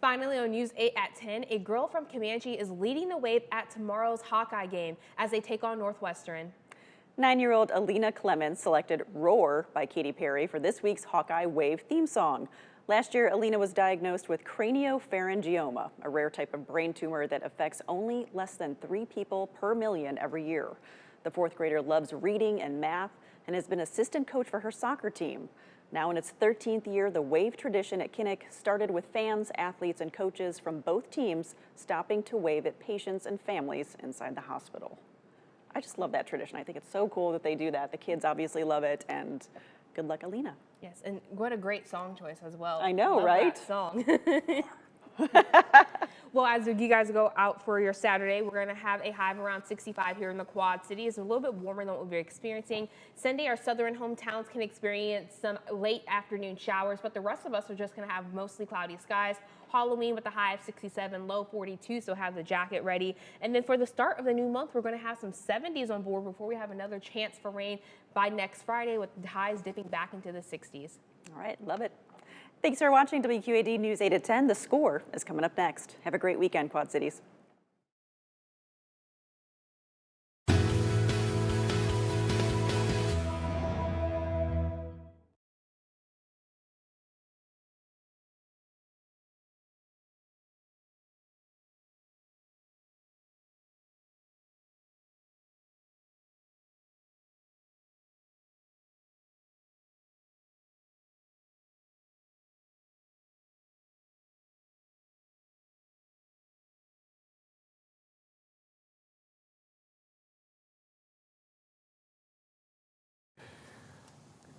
Finally, on News 8 at 10, a girl from Comanche is leading the Wave at tomorrow's Hawkeye game as they take on Northwestern. 9-year-old Alina Clemens selected Roar by Katy Perry for this week's Hawkeye Wave theme song. Last year, Alina was diagnosed with craniopharyngioma, a rare type of brain tumor that affects only less than 3 people per million every year. The 4th grader loves reading and math and has been assistant coach for her soccer team. Now in its 13th year, the Wave tradition at Kinnick started with fans, athletes, and coaches from both teams stopping to wave at patients and families inside the hospital. I just love that tradition. I think it's so cool that they do that. The kids obviously love it, and good luck, Alina. Yes, and what a great song choice as well. I know, love right? That song. Well, as you guys go out for your Saturday, we're going to have a high of around 65 here in the Quad Cities. It's a little bit warmer than what we'll be experiencing. Sunday, our southern hometowns can experience some late afternoon showers, but the rest of us are just going to have mostly cloudy skies. Halloween with a high of 67, low 42, so have the jacket ready. And then for the start of the new month, we're going to have some 70s on board before we have another chance for rain by next Friday, with the highs dipping back into the 60s. All right, love it. Thanks for watching WQAD News 8 at 10. The Score is coming up next. Have a great weekend, Quad Cities.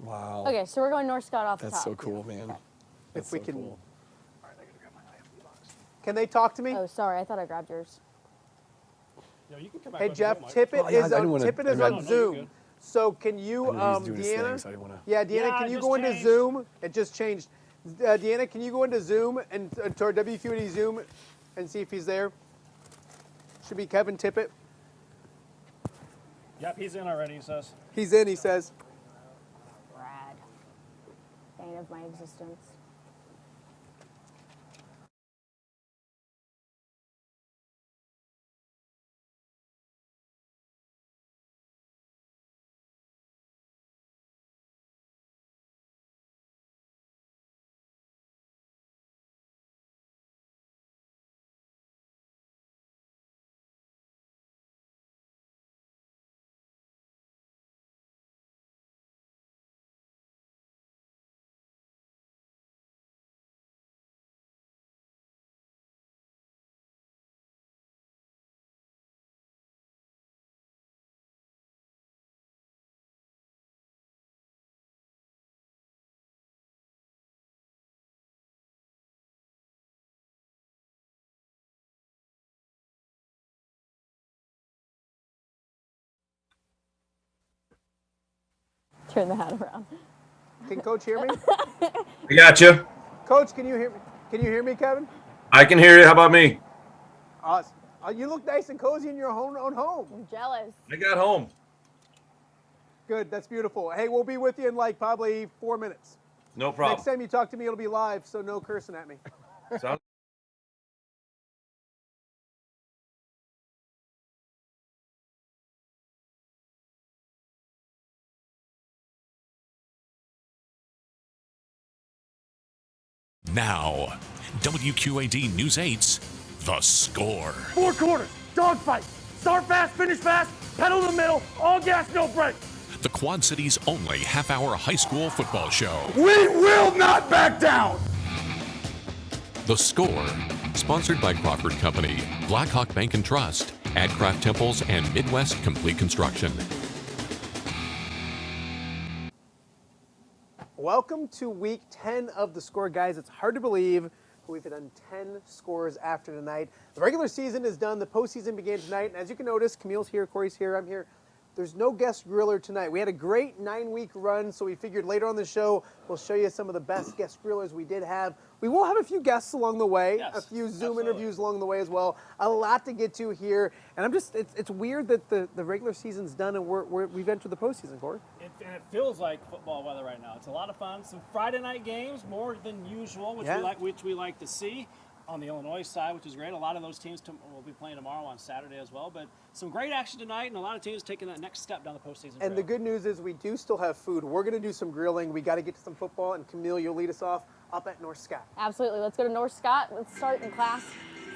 Wow. Okay, so we're going North Scott off the top. That's so cool, man. If we can. Cool. All right, I gotta grab my IFB box. Can they talk to me? Oh, sorry, I thought I grabbed yours. No, you can come back Hey with Jeff, me, Mike. Tippett Oh, yeah, I is didn't on wanna- Tippett is I on mean- No, you're Zoom. good. So can you, I know he's doing his thing, Deanna? so I didn't wanna- Yeah, Deanna, Yeah, can it you just go into changed. Zoom? It just changed. Deanna, can you go into Zoom and to our WQAD Zoom and see if he's there? Should be Kevin Tippett. Yep, he's in already, he says. He's in, he says. Brad. Bane of my existence. Turn the hat around. Can Coach hear me? I got you. Coach, can you hear me? Can you hear me, Kevin? I can hear you. How about me? Awesome. You look nice and cozy in your own home. I'm jealous. I got home. Good, that's beautiful. Hey, we'll be with you in like probably 4 minutes. No problem. Next time you talk to me, it'll be live, so no cursing at me. Sounds Now, WQAD News 8's The Score. 4 quarters, dogfight. Start fast, finish fast, pedal to the middle, all gas, no brake. The Quad City's only half-hour high school football show. We will not back down. The Score, sponsored by Crawford Company, Blackhawk Bank and Trust, Adcraft Temples, and Midwest Complete Construction. Welcome to week 10 of The Score, guys. It's hard to believe, but we've done 10 scores after tonight. The regular season is done. The postseason began tonight. And as you can notice, Camille's here, Kory's here, I'm here. There's no guest griller tonight. We had a great 9-week run, so we figured later on the show, we'll show you some of the best guest grillers we did have. We will have a few guests along the way, Yes, a few Zoom absolutely. interviews along the way as well. A lot to get to here. And it's weird that the regular season's done and we've entered the postseason, Kory. And it feels like football weather right now. It's a lot of fun. Some Friday night games, more than usual, which Yeah. we like to see. on the Illinois side, which is great. A lot of those teams will be playing tomorrow on Saturday as well. But some great action tonight, and a lot of teams taking that next step down the postseason. And the good news is we do still have food. We're going to do some grilling. We got to get to some football, and Camille, you'll lead us off up at North Scott. Absolutely. Let's go to North Scott. Let's start in Class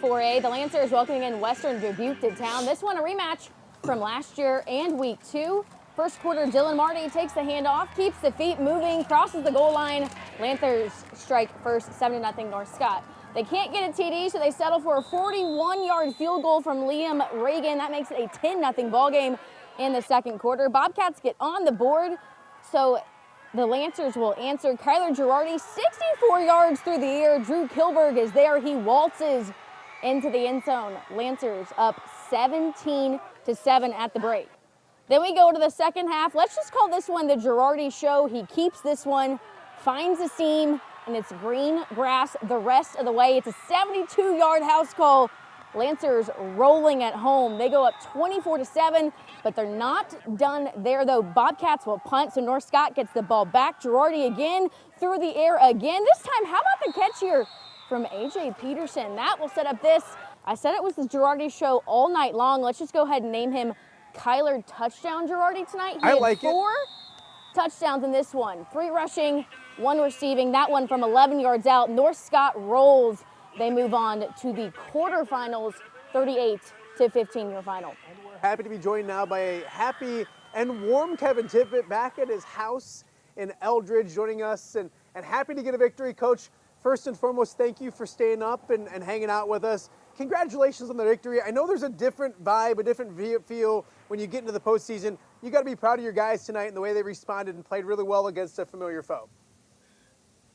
4A. The Lancers welcoming in Western Dubuque to town. This one a rematch from last year and week 2. First quarter, Dylan Marty takes the handoff, keeps the feet moving, crosses the goal line. Lancers strike first, 7-0 North Scott. They can't get a TD, so they settle for a 41-yard field goal from Liam Reagan. That makes it a 10-0 ball game in the second quarter. Bobcats get on the board, so the Lancers will answer. Kyler Girardi, 64 yards through the air. Drew Kilberg is there. He waltzes into the end zone. Lancers up 17-7 at the break. Then we go to the second half. Let's just call this one the Girardi show. He keeps this one, finds a seam, and it's green grass the rest of the way. It's a 72-yard house call. Lancers rolling at home. They go up 24-7, but they're not done there, though. Bobcats will punt, so North Scott gets the ball back. Girardi again, through the air again. This time, how about the catch here from A.J. Peterson? That will set up this. I said it was the Girardi show all night long. Let's just go ahead and name him Kyler Touchdown Girardi tonight. He had 4 touchdowns in this one. 3 rushing, 1 receiving. That one from 11 yards out. North Scott rolls. They move on to the quarterfinals, 38-15 your final. Happy to be joined now by a happy and warm Kevin Tippett back at his house in Eldridge joining us, and happy to get a victory. Coach, first and foremost, thank you for staying up and hanging out with us. Congratulations on the victory. I know there's a different vibe, a different feel when you get into the postseason. You got to be proud of your guys tonight and the way they responded and played really well against a familiar foe.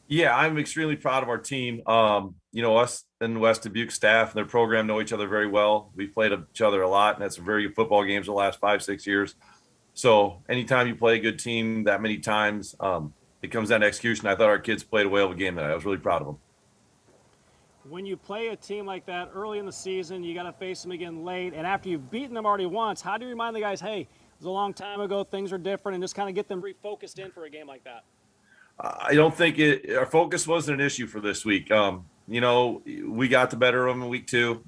Yeah, I'm extremely proud of our team. Us and West Dubuque staff and their program know each other very well. We've played each other a lot and had some very good football games the last 5-6 years. So anytime you play a good team that many times, it comes down to execution. I thought our kids played a whale of a game tonight. I was really proud of them. When you play a team like that early in the season, you got to face them again late. And after you've beaten them already once, how do you remind the guys, hey, it was a long time ago, things are different, and just kind of get them refocused in for a game like that? I don't think our focus wasn't an issue for this week. We got the better of them in week 2,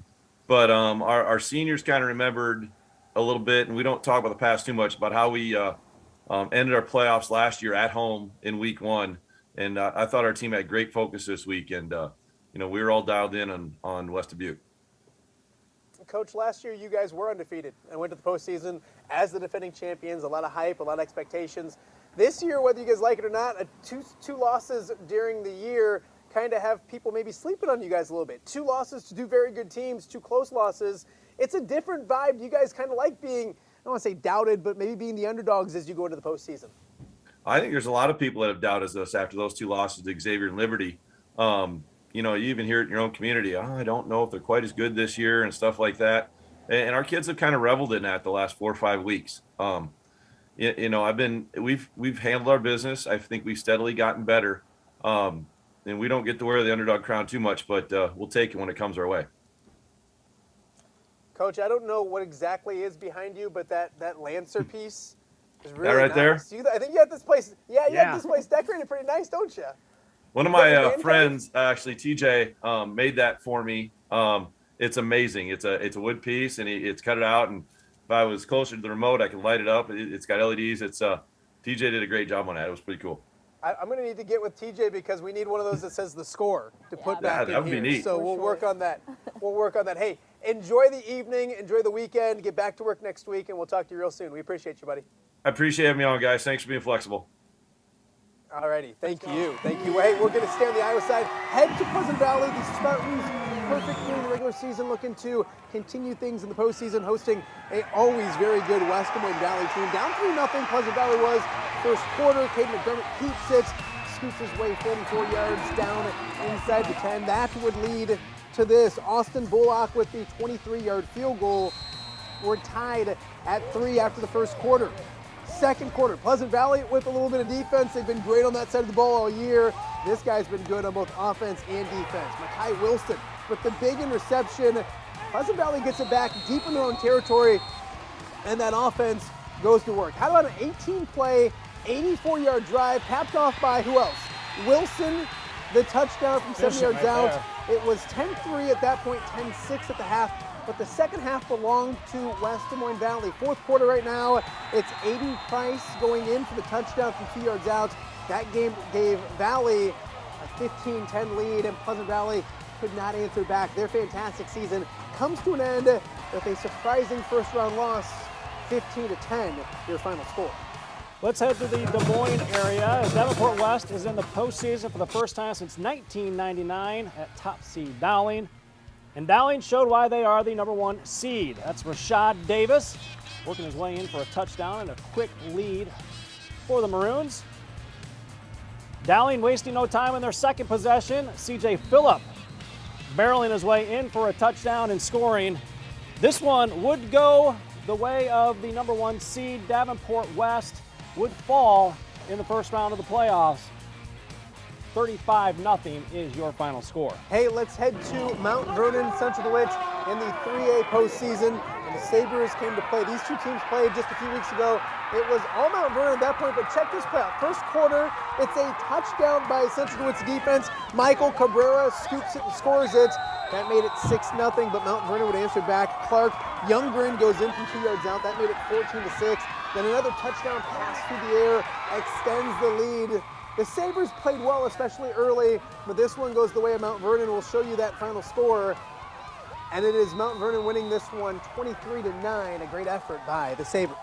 but our seniors kind of remembered a little bit, and we don't talk about the past too much, about how we ended our playoffs last year at home in week 1. And I thought our team had great focus this week, and we were all dialed in on West Dubuque. Coach, last year you guys were undefeated and went to the postseason as the defending champions. A lot of hype, a lot of expectations. This year, whether you guys like it or not, two losses during the year kind of have people maybe sleeping on you guys a little bit. 2 losses to 2 very good teams, 2 close losses. It's a different vibe. Do you guys kind of like being, I don't want to say doubted, but maybe being the underdogs as you go into the postseason? I think there's a lot of people that have doubted us after those 2 losses to Xavier and Liberty. You even hear it in your own community. Oh, I don't know if they're quite as good this year and stuff like that. And our kids have kind of reveled in that the last 4 or 5 weeks. We've handled our business. I think we've steadily gotten better. And we don't get to wear the underdog crown too much, but we'll take it when it comes our way. Coach, I don't know what exactly is behind you, but that Lancer piece is really that right nice. there? I think you have this place. Yeah, you have this place decorated pretty nice, don't you? One of my friends, actually, TJ, made that for me. It's amazing. It's a wood piece, and it's cut it out. And if I was closer to the remote, I could light it up. It's got LEDs. TJ did a great job on that. It was pretty cool. I'm going to need to get with TJ because we need one of those that says the score to put back in here. That would be neat. So we'll work on that. We'll work on that. Hey, enjoy the evening. Enjoy the weekend. Get back to work next week, and we'll talk to you real soon. We appreciate you, buddy. I appreciate having me on, guys. Thanks for being flexible. All righty. Thank you. Thank you. Hey, we're going to stay on the Iowa side. Head to Pleasant Valley. The Spartans, perfect during the regular season, looking to continue things in the postseason, hosting a always very good West Des Moines Valley team. Down 3-0, Pleasant Valley was. First quarter, Caden McDermott keeps it, scoots his way 44 yards down inside the 10. That would lead to this. Austin Bullock with the 23-yard field goal. We're tied at 3 after the first quarter. Second quarter, Pleasant Valley with a little bit of defense. They've been great on that side of the ball all year. This guy's been good on both offense and defense. Makai Wilson with the big interception. Pleasant Valley gets it back deep in their own territory, and that offense goes to work. How about an 18-play, 84-yard drive, capped off by who else? Wilson, the touchdown from 7 yards out. It was 10-3 at that point, 10-6 at the half, but the second half belonged to West Des Moines Valley. Fourth quarter right now, it's Aiden Price going in for the touchdown from 2 yards out. That game gave Valley a 15-10 lead, and Pleasant Valley could not answer back. Their fantastic season comes to an end with a surprising first-round loss, 15-10, their final score. Let's head to the Des Moines area as Davenport West is in the postseason for the first time since 1999 at top seed Dowling. And Dowling showed why they are the #1 seed. That's Rashad Davis working his way in for a touchdown and a quick lead for the Maroons. Dowling wasting no time in their second possession. CJ Phillip barreling his way in for a touchdown and scoring. This one would go the way of the #1 seed. Davenport West would fall in the first round of the playoffs. 35-0 is your final score. Hey, let's head to Mount Vernon Central DeWitt in the 3A postseason. And the Sabres came to play. These two teams played just a few weeks ago. It was all Mount Vernon at that point, but check this play out. First quarter, it's a touchdown by Central DeWitt's defense. Michael Cabrera scoops it and scores it. That made it 6-0, but Mount Vernon would answer back. Clark Youngren goes in from 2 yards out. That made it 14-6. Then another touchdown pass through the air extends the lead. The Sabres played well, especially early, but this one goes the way of Mount Vernon. We'll show you that final score. And it is Mount Vernon winning this one 23-9, a great effort by the Sabres.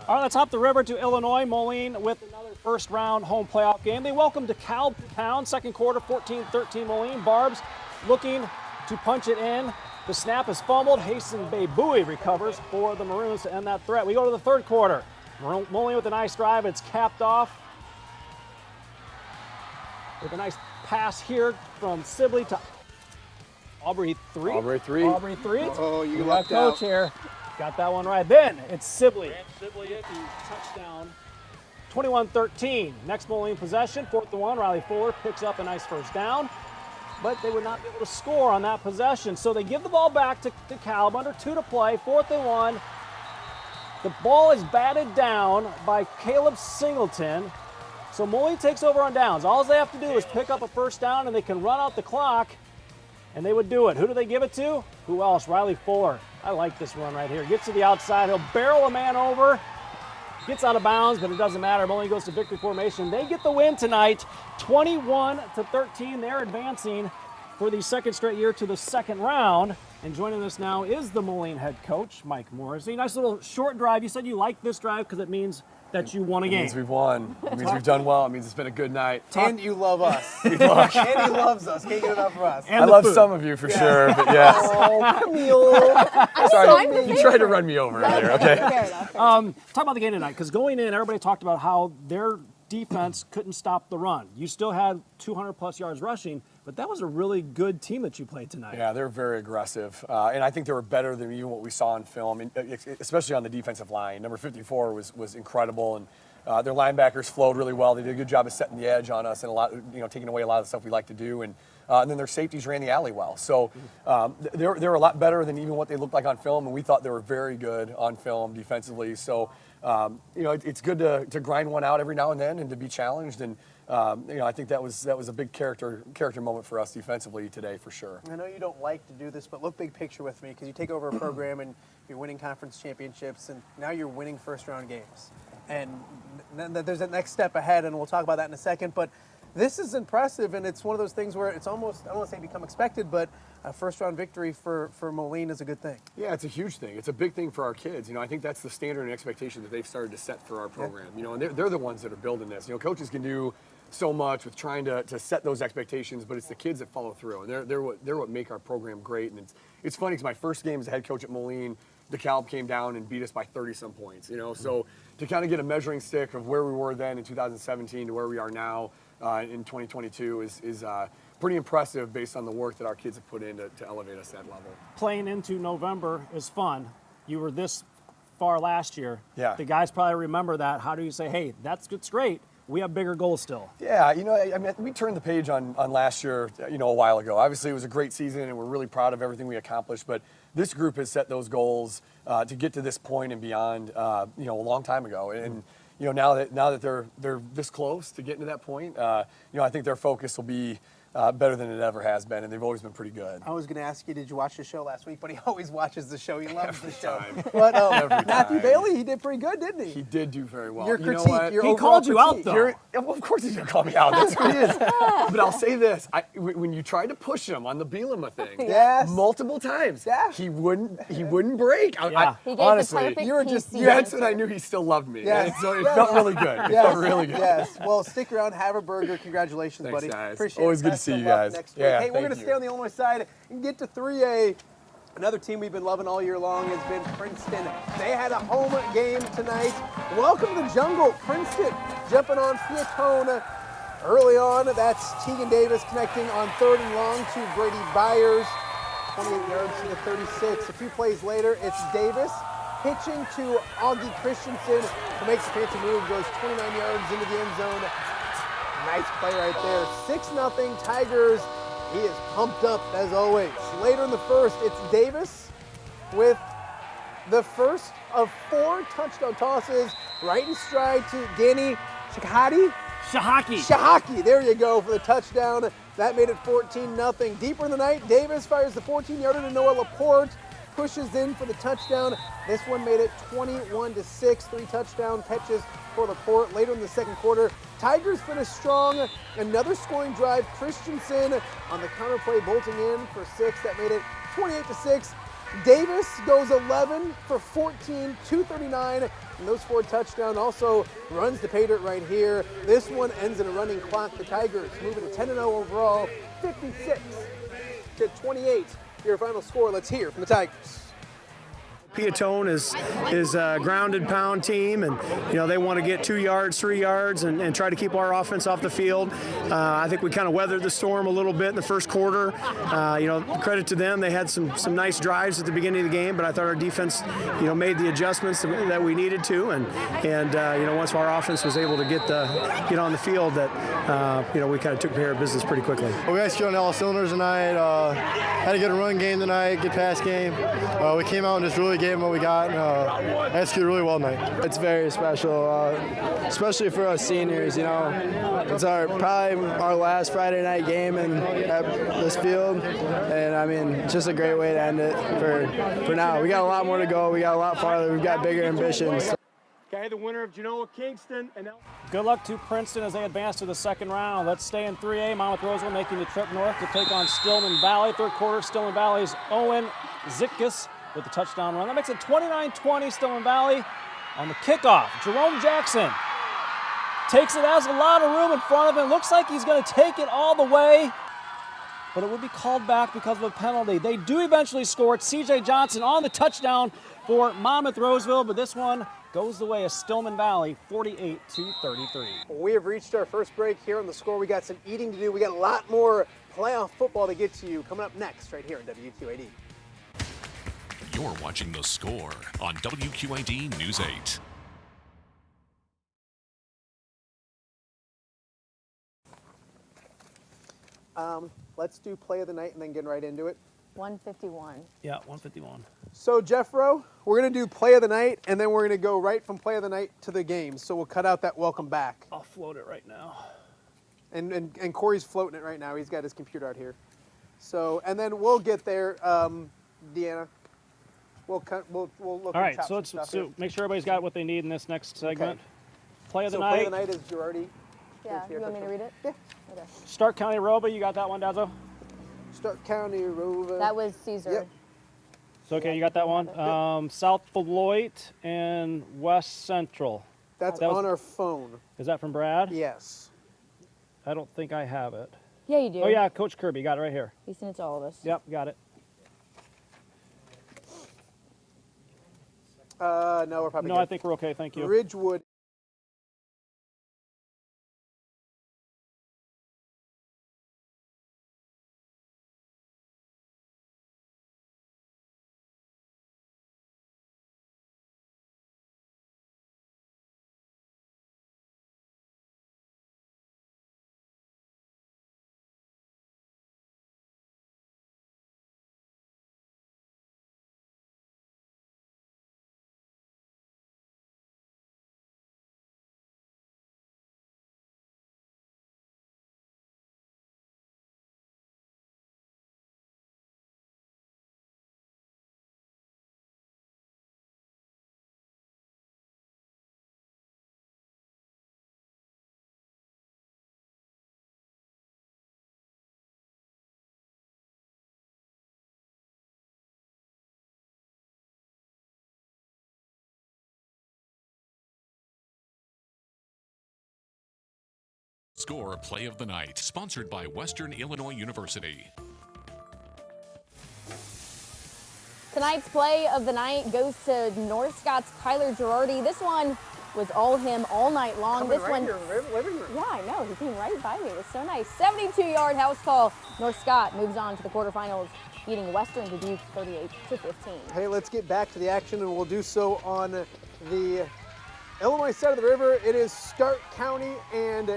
All right, let's hop the river to Illinois. Moline with another first-round home playoff game. They welcome DeKalb to town. Second quarter, 14-13 Moline. Barbs looking to punch it in. The snap is fumbled. Hasten Bay-Bowie recovers for the Maroons to end that threat. We go to the third quarter. Moline with a nice drive. It's capped off with a nice pass here from Sibley to Aubrey 3. Aubrey 3. Aubrey 3. Oh, you got lucked coach out. here. Got that one right. Then it's Sibley. Sibley at the touchdown. 21-13. Next Moline possession. 4th and 1. Riley Fuller picks up a nice first down. But they would not be able to score on that possession. So they give the ball back to Calb. Under 2 to play. 4th and 1. The ball is batted down by Caleb Singleton. So Moline takes over on downs. All they have to do is pick up a first down and they can run out the clock, and they would do it. Who do they give it to? Who else? Riley Fuller. I like this run right here. Gets to the outside. He'll barrel a man over. Gets out of bounds, but it doesn't matter. Moline goes to victory formation. They get the win tonight, 21-13. They're advancing for the second straight year to the second round. And joining us now is the Moline head coach, Mike Morrissey. Nice little short drive. You said you like this drive because it means that you won a game. It means we've won. It means we've done well. It means it's been a good night. And you love us. And he loves us. Can't get enough of us. I love some of you for sure, but yes. Oh, Camille. Sorry, you tried to run me over there, okay? Fair enough. Talk about the game tonight, because going in, everybody talked about how their defense couldn't stop the run. You still had 200-plus yards rushing, but that was a really good team that you played tonight. Yeah, they're very aggressive, and I think they were better than even what we saw in film, and especially on the defensive line. Number 54 was incredible, and their linebackers flowed really well. They did a good job of setting the edge on us and taking away a lot of the stuff we like to do, and then their safeties ran the alley well. So they're a lot better than even what they looked like on film, and we thought they were very good on film defensively. So it's good to grind one out every now and then and to be challenged. And I think that was a big character moment for us defensively today for sure. I know you don't like to do this, but look big picture with me, because you take over a program and you're winning conference championships, and now you're winning first-round games. And then there's that next step ahead, and we'll talk about that in a second. But this is impressive, and it's one of those things where it's almost, I don't want to say become expected, but a first-round victory for Moline is a good thing. Yeah, it's a huge thing. It's a big thing for our kids. I think that's the standard and expectation that they've started to set for our program. And they're the ones that are building this. Coaches can do so much with trying to set those expectations, but it's the kids that follow through, and they're what make our program great. And it's funny because my first game as a head coach at Moline, DeKalb came down and beat us by 30-some points. So to kind of get a measuring stick of where we were then in 2017 to where we are now in 2022 is pretty impressive based on the work that our kids have put in to elevate us that level. Playing into November is fun. You were this far last year. Yeah. The guys probably remember that. How do you say, hey, that's great. We have bigger goals still. Yeah, we turned the page on last year, a while ago. Obviously, it was a great season, and we're really proud of everything we accomplished. But this group has set those goals to get to this point and beyond, a long time ago. And now that they're this close to getting to that point, I think their focus will be better than it ever has been, and they've always been pretty good. I was going to ask you, did you watch the show last week? But he always watches the show. He loves the show. time. But Every Matthew time. Bailey, he did pretty good, didn't he? He did do very well. Your You know critique, what? your He overall called you out, critique. though. Well, of course he's gonna call me out. That's who he is. But I'll say this: when you tried to push him on the Bielema thing, Yes. multiple times, Yeah. he wouldn't break. Yeah. He gave honestly, the perfect you were just- PC that's when I answer. knew he still loved me. Yes. And so it Yes. felt really good. It felt really good. Yes. Well, stick around, have a burger. Congratulations, Thanks, buddy. guys. Appreciate Always it. good to Best see of you luck guys. next Yeah, week. Hey, we're thank going to you. stay on the Illinois side and get to 3A. Another team we've been loving all year long has been Princeton. They had a home game tonight. Welcome to the jungle, Princeton. Jumping on Fiatone early on. That's Tegan Davis connecting on 3rd and long to Brady Byers. 28 yards to the 36. A few plays later, it's Davis pitching to Augie Christensen, who makes a fancy move, goes 29 yards into the end zone. Nice play right there. 6-0 Tigers. He is pumped up as always. Later in the first, it's Davis with the first of 4 touchdown tosses right in stride to Danny Shahaki. There you go for the touchdown. That made it 14-0. Deeper in the night, Davis fires the 14-yarder to Noah Laporte, pushes in for the touchdown. This one made it 21-6. 3 touchdown catches for Laporte. Later in the second quarter, Tigers finish strong. Another scoring drive. Christensen on the counter play, bolting in for 6. That made it 28-6. Davis goes 11 for 14, 239, and those 4 touchdowns. Also runs the pay dirt right here. This one ends in a running clock. The Tigers moving to 10-0 overall, 56-28. Your final score. Let's hear from the Tigers. Piatone is a grounded pound team, and they want to get 2 yards, 3 yards, and try to keep our offense off the field. I think we kind of weathered the storm a little bit in the first quarter. Credit to them; they had some nice drives at the beginning of the game, but I thought our defense, made the adjustments that we needed to, and once our offense was able to get on the field, that we kind of took care of business pretty quickly. We executed on all cylinders tonight. Had a good run game tonight, good pass game. We came out and just really gave them what we got. Executed really well tonight. It's very special, especially for us seniors. It's probably our last Friday night game at this field, and I mean, it's just a great way to end it for now. We got a lot more to go. We got a lot farther. We've got bigger ambitions. Okay, the winner of Genoa Kingston and Good luck to Princeton as they advance to the second round. Let's stay in 3A. Monmouth Roseville making the trip north to take on Stillman Valley. Third quarter, Stillman Valley's Owen Zitkus with the touchdown run. That makes it 29-20 Stillman Valley. On the kickoff, Jerome Jackson takes it, has a lot of room in front of him. Looks like he's going to take it all the way, but it would be called back because of a penalty. They do eventually score. It's C.J. Johnson on the touchdown for Monmouth Roseville, but this one goes the way of Stillman Valley, 48-33. We have reached our first break here on The Score. We got some eating to do. We got a lot more playoff football to get to you coming up next right here on WQAD. You're watching The Score on WQAD News 8. Let's do play of the night and then get right into it. 151. Yeah, 151. So, Jeffro, we're going to do play of the night, and then we're going to go right from play of the night to the game. So we'll cut out that welcome back. I'll float it right now. And Kory's floating it right now. He's got his computer out here. So, and then we'll get there, Deanna. We'll look All at right, chops so and stuff here. make sure everybody's got what they need in this next segment. Play of the So night. play of the night is Girardi. Yeah, you want me to read it? Yeah. Okay. Stark County Roba, you got that one, Dazo? Stark County, Rover. That was Caesar. Yep. So, okay, you got that one. South Beloit and West Central. That's That was- on our phone. Is that from Brad? Yes. I don't think I have it. Yeah, you do. Oh, yeah, Coach Kirby. Got it right here. He sent it to all of us. Yep, got it. No, we're probably No, good. I think we're okay. Thank you. Ridgewood Score Play of the Night, sponsored by Western Illinois University. Tonight's play of the night goes to North Scott's Kyler Girardi. This one was all him all night long. Coming This right one, in your living room. yeah, I know. He came right by me. It was so nice. 72-yard house call. North Scott moves on to the quarterfinals, beating Western Dubuque 38-15. Hey, let's get back to the action, and we'll do so on the Illinois side of the river. It is Stark County and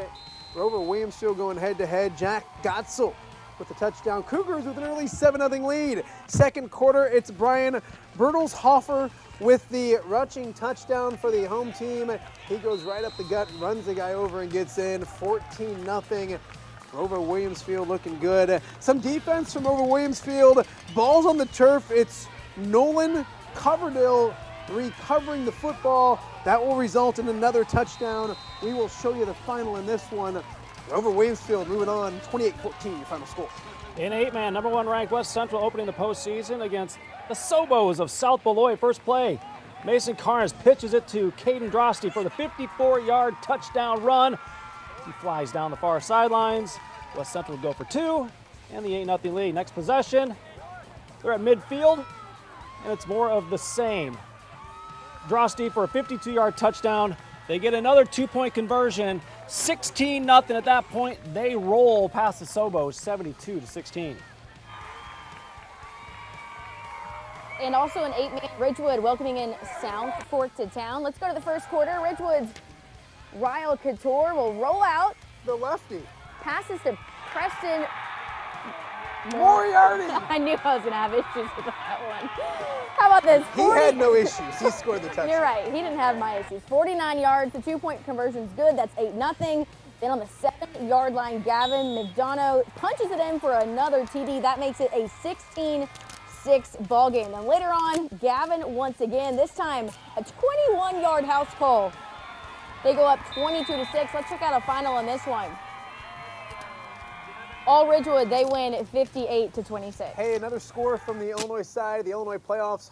Rover Williamsfield going head-to-head. Jack Gotzel with the touchdown. Cougars with an early 7-0 lead. Second quarter, it's Brian Bertelshofer with the rushing touchdown for the home team. He goes right up the gut, runs the guy over and gets in. 14-0. Rover Williamsfield looking good. Some defense from Rover Williamsfield. Balls on the turf. It's Nolan Coverdale recovering the football. That will result in another touchdown. We will show you the final in this one. Rover Williamsfield moving on, 28-14, your final score. In 8-man, number 1 ranked West Central opening the postseason against the Sobos of South Beloit. First play, Mason Carnes pitches it to Caden Drosty for the 54-yard touchdown run. He flies down the far sidelines. West Central will go for 2, and the 8-0 lead. Next possession, they're at midfield, and it's more of the same. Drosty for a 52-yard touchdown. They get another 2-point conversion, 16-0 at that point. They roll past the Sobos, 72-16. And also an 8-man, Ridgewood welcoming in South Fork to town. Let's go to the first quarter. Ridgewood's Ryle Couture will roll out. The lefty. Passes to Preston Moriarty. I knew I was going to have issues with that one. How about this? He had no issues. He scored the touchdown. You're right. He didn't have my issues. 49 yards. The 2-point conversion's good. That's 8-0. Then on the 7-yard line, Gavin McDonough punches it in for another TD. That makes it a 16-6 ball game. Then later on, Gavin once again, this time a 21-yard house call. They go up 22-6. Let's check out a final on this one. All Ridgewood, they win 58-26. Hey, another score from the Illinois side. The Illinois playoffs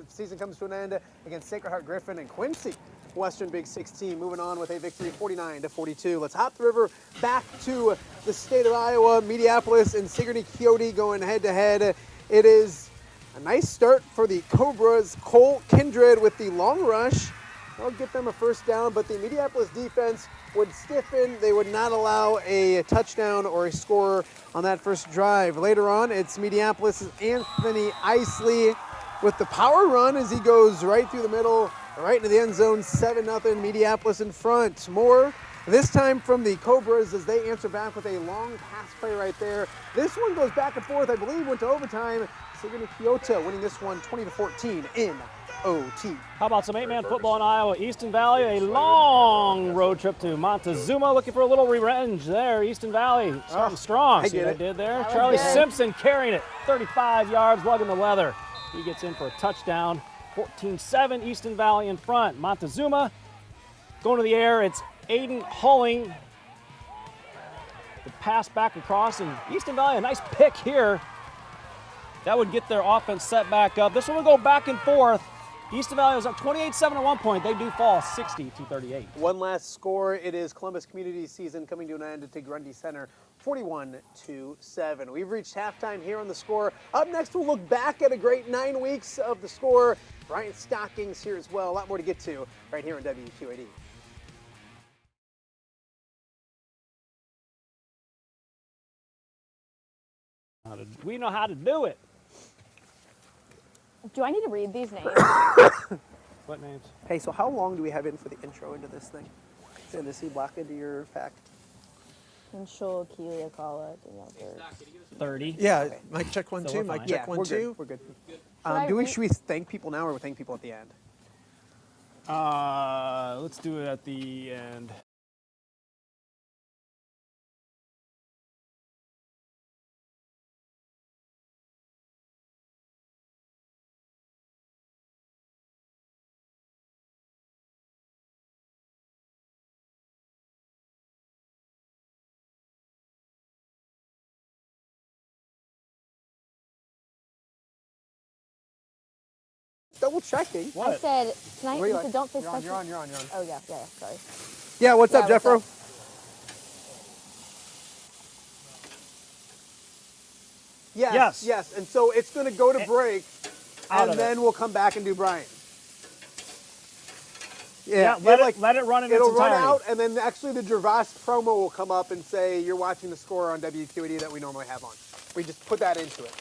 season comes to an end against Sacred Heart Griffin and Quincy. Western Big 16 moving on with a victory 49-42. Let's hop the river back to the state of Iowa. Mediapolis and Sigourney Coyote going head-to-head. It is a nice start for the Cobras. Cole Kindred with the long rush. That'll get them a first down, but the Mediapolis defense would stiffen. They would not allow a touchdown or a score on that first drive. Later on, it's Mediapolis' Anthony Isley with the power run as he goes right through the middle, right into the end zone. 7-0, Mediapolis in front. More, this time from the Cobras as they answer back with a long pass play right there. This one goes back and forth, I believe, went to overtime. Sigourney Kyoto winning this one 20-14 in OT. How about some 8-man football in Iowa? Easton Valley, a long road trip to Montezuma, looking for a little revenge there. Easton Valley starting strong. See what I did there? Charlie Simpson carrying it, 35 yards, lugging the leather. He gets in for a touchdown. 14-7, Easton Valley in front. Montezuma going to the air. It's Aiden Hulling. The pass back across, and Easton Valley, a nice pick here. That would get their offense set back up. This one will go back and forth. Easton Valley was up 28-7 at one point. They do fall 60-38. One last score. It is Columbus Community season coming to an end at Grundy Center, 41-7. We've reached halftime here on The Score. Up next, we'll look back at a great 9 weeks of The Score. Brian Stockings here as well. A lot more to get to right here on WQAD. We know how to do it. Do I need to read these names? What names? Hey, so how long do we have in for the intro into this thing? Send the C block into your pack. Control, Keely, Akala, Danielle, 30. Yeah, okay. Mic check 1 So 2. we're Mic fine. check 1 2. We're good. Should Should we thank people now or thank people at the end? Let's do it at the end. Double checking. What? I said, tonight Where you you at? said don't say You're on, special. you're on. Oh, yeah, sorry. Yeah, what's up, Yeah, Jeffro? what's Yes. And so it's going to go to break, and then we'll come back and do Brian. Yeah, let it run in its entirety. It'll run out, and then actually the Gervais promo will come up and say, you're watching the score on WQAD that we normally have on. We just put that into it.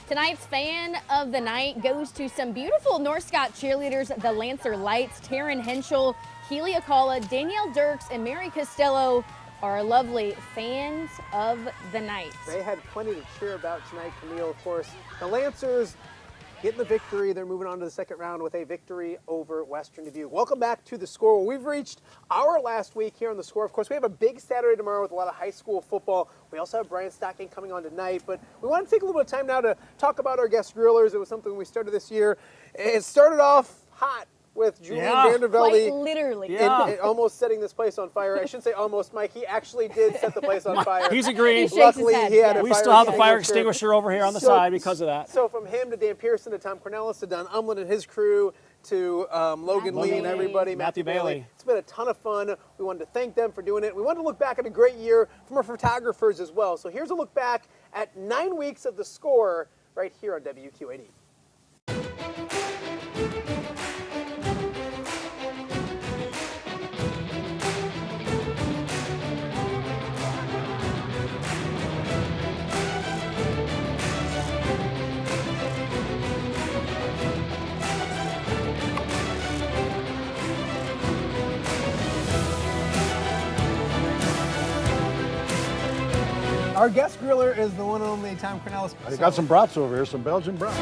Tonight's fan of the night goes to some beautiful North Scott cheerleaders, the Lancer Lights. Taryn Henschel, Keely Akala, Danielle Dirks, and Mary Costello are lovely fans of the night. They had plenty to cheer about tonight, Camille, of course. The Lancers getting the victory. They're moving on to the second round with a victory over Western Dubuque. Welcome back to The Score. We've reached our last week here on The Score. Of course, we have a big Saturday tomorrow with a lot of high school football. We also have Brian Stocking coming on tonight, but we want to take a little bit of time now to talk about our guest grillers. It was something we started this year. It started off hot with Julian Vandervelde. Quite literally. In almost setting this place on fire. I shouldn't say almost, Mike. He actually did set the place on fire. He's agreeing. Luckily, he had a We still have the fire extinguisher over here on the side because of that. So from him to Dan Pearson to Tom Cornelis to Don Umlin and his crew to Logan Lee and everybody, Matthew Bailey. It's been a ton of fun. We wanted to thank them for doing it. We wanted to look back at a great year from our photographers as well. So here's a look back at 9 weeks of The Score right here on WQAD. Our guest griller is the one and only Tom Cornelis. I got some brats over here, some Belgian brats.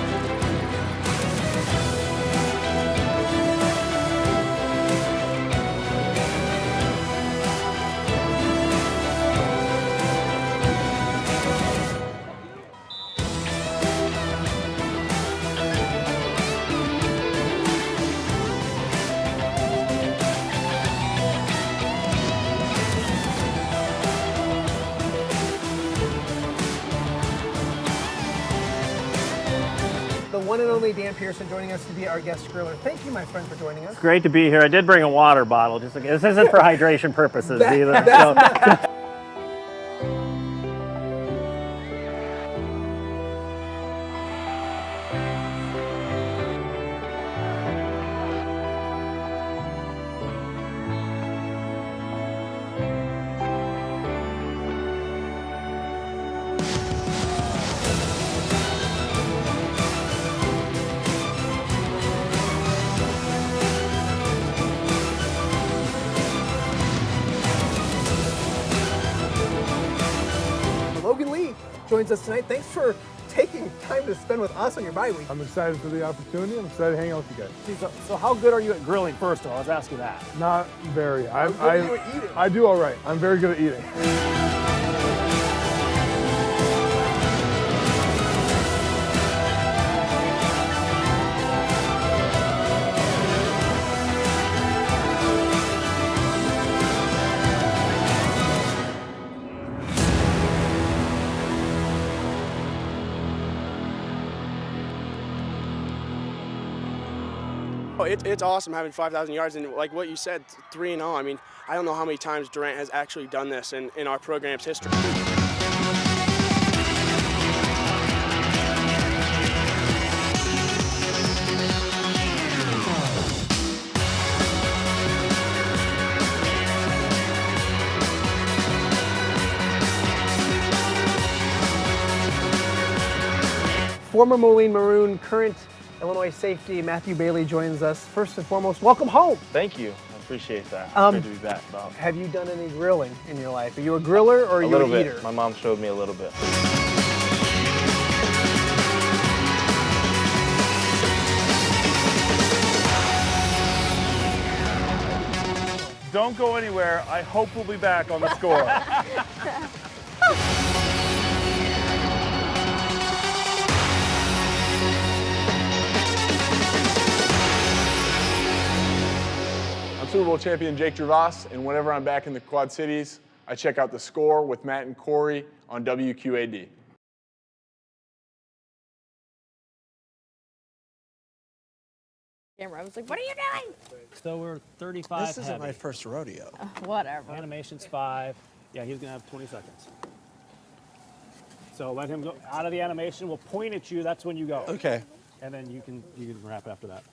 One and only Dan Pearson joining us to be our guest griller. Thank you, my friend, for joining us. Great to be here. I did bring a water bottle. Just this isn't for hydration purposes either. joins us tonight. Thanks for taking time to spend with us on your bye week. I'm excited for the opportunity. I'm excited to hang out with you guys. So how good are you at grilling, first of all? Let's ask you that. Not very. How good are you at eating? I do all right. I'm very good at eating. It's awesome having 5,000 yards, and like what you said, 3-0. I mean, I don't know how many times Durant has actually done this in our program's history. Former Moline Maroon, current Illinois safety Matthew Bailey joins us. First and foremost, welcome home. Thank you. I appreciate that. Good to be back, Bob. Have you done any grilling in your life? Are you a griller or are you an eater? My mom showed me a little bit. Don't go anywhere. I hope we'll be back on the score. I'm Super Bowl champion Jake Gervais, and whenever I'm back in the Quad Cities, I check out The Score with Matt and Kory on WQAD. I was like, what are you doing? So we're 35 This isn't my first rodeo. Whatever. Animation's 5. Yeah, he's gonna have 20 seconds. So let him go out of the animation. We'll point at you. That's when you go. Okay. And then you can wrap after that.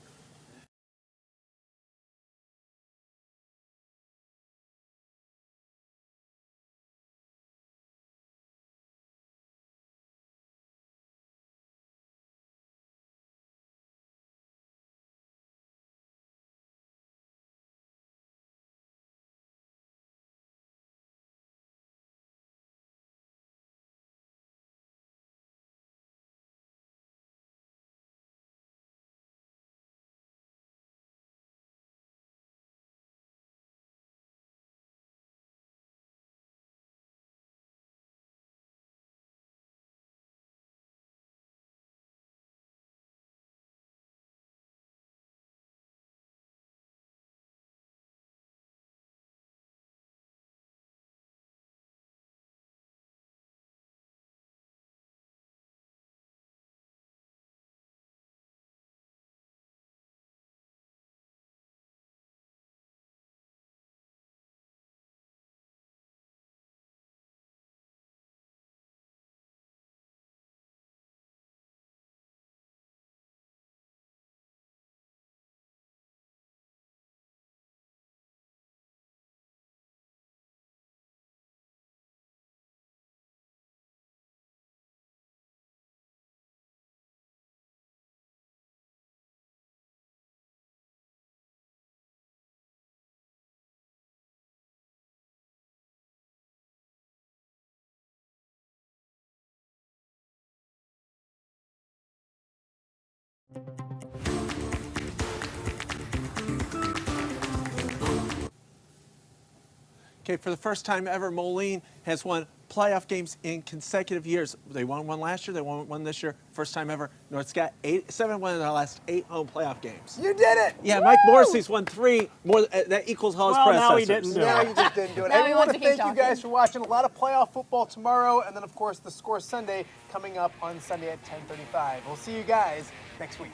Okay, for the first time ever, Moline has won playoff games in consecutive years. They won one last year, they won one this year. First time ever. North's got 7 wins in their last 8 home playoff games. You did it! Yeah, Mike Morrissey's won 3 more. That equals all his predecessors. No, he didn't do it. No, you just didn't do it. Now I he want wants to to keep thank you guys talking. for watching. A lot of playoff football tomorrow, and then of course the Score Sunday coming up on Sunday at 10:35. We'll see you guys next week.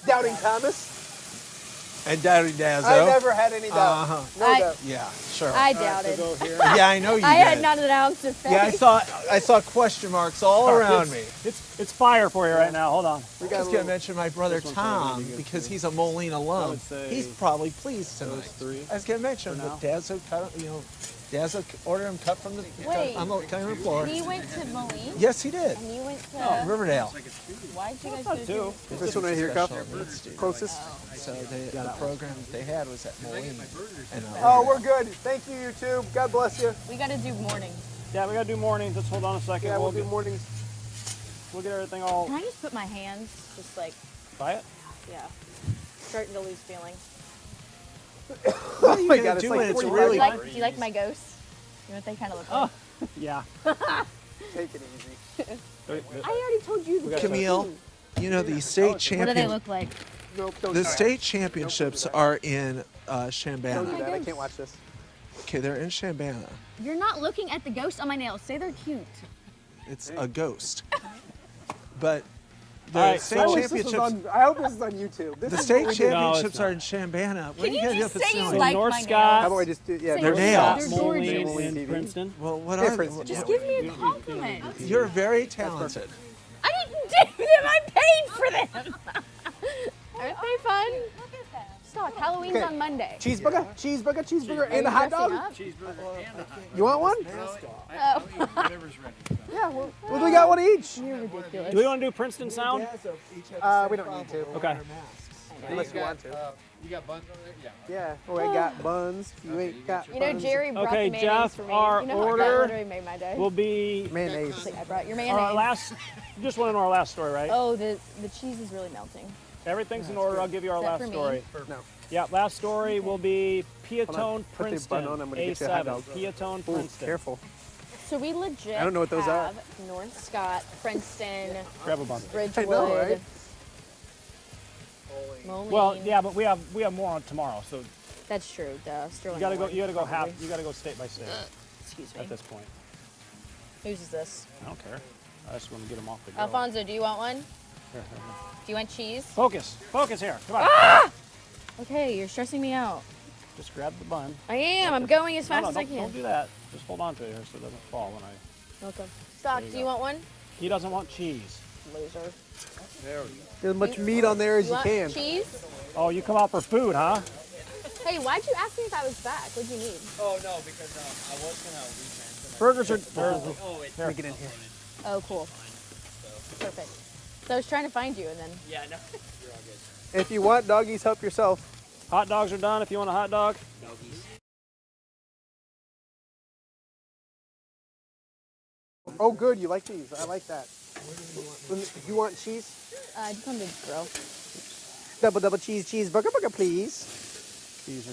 Doubting Thomas. And Doubting Dazzo. I never had any doubt. No doubt. Yeah, sure. I doubted. Yeah, I know you I did. had not an ounce of faith. Yeah, I saw question marks all around me. It's fire for you right now. Hold on. I was going to mention my brother Tom because he's a Moline alum. He's probably pleased tonight. I was going to mention that Dazzo cut, Dazzo ordered him cut from the on the floor. He went to Moline? Yes, he did. And you went to Riverdale. Why did you guys go to This one right here, Cup. Closest. So the program that they had was at Moline. Oh, we're good. Thank you, YouTube. God bless you. We got to do mornings. Yeah, we got to do mornings. Let's hold on a second. Yeah, we'll do mornings. We'll get everything all. Can I just put my hands just like, Buy it? yeah, starting to lose feeling. What are you my going God, to it's do like when it's 45 really... Do you like my ghosts? You know what they kind of look like? Yeah. Take it easy. I already told you the Camille, you know the state What do they champion. look like? Nope, don't The do that. state championships are in Don't do Chambana. that. I can't watch this. Okay, they're in Chambana. You're not looking at the ghost on my nails. Say they're cute. It's a ghost. But the All right, state I hope this is championships. I hope this is on YouTube. This The is state what we did. championships are in Chambana. What Can are you gonna do just if it's say you snowing? like North my Scott. How about I just do? Yeah, Say They're North nails. Scott. They're Moline gorgeous. and Princeton. Well, what Hey, are Princeton. Just give me a compliment. You're very talented. I didn't do them. I paid for them. Aren't they fun? Look at that. talk. Halloween's Okay. on Monday. Cheeseburger, cheeseburger, Are and a you hot dog. dressing You want one? Oh. Yeah, well, we got one each. You're ridiculous. Do we want to do Princeton sound? We don't need to. Okay. Unless you want to. You got buns over there? Yeah. Yeah. Oh, I got buns. You ain't got You know, buns. Jerry brought Okay, the mayonnaise Jeff, for me. our you know, order that literally made my day. will be mayonnaise. I brought your our mayonnaise. last. You just want to know our last story, right? Oh, the cheese is really melting. Everything's in order. I'll give you our Is that last for me? story. No. Yeah, last story will be Piatone Put the Princeton. bun on, I'm gonna get you a hot A7. dog. Piatone Ooh, Princeton. careful. So we legit I don't know what those are. have North Scott, Princeton, Grab a bun. Bridgewood. I know, right? Moline. Well, yeah, but we have more on tomorrow, so That's true. Sterling. you gotta go. Moline, You gotta go probably. half. You gotta go state by state Excuse me. at this point. Whose is this? I don't care. I just want to get them off the grill. Alfonso, do you want one? Here, here, here. Do you want cheese? Focus. Focus here. Come on. Ah! Okay, you're stressing me out. Just grab the bun. I am. I'm going as fast No, as I don't, can. don't do that. Just hold on to it here so it doesn't fall when I. Okay. Stock, There you do you go. want one? He doesn't want cheese. Loser. There we go. Get as much meat on there as You you want can. cheese? Oh, you come out for food, huh? Hey, why'd you ask me if I was back? What'd you need? Oh, no, because I was going to retransfer. Burgers are. Oh, wait. Let me get in here. Oh, cool. Perfect. So I was trying to find you, and then. Yeah, no. You're all good. If you want doggies, help yourself. Hot dogs are done. If you want a hot dog. Doggies. Oh, good. You like these. I like that. You want cheese? Just on the grill. Double cheese cheeseburger, please. These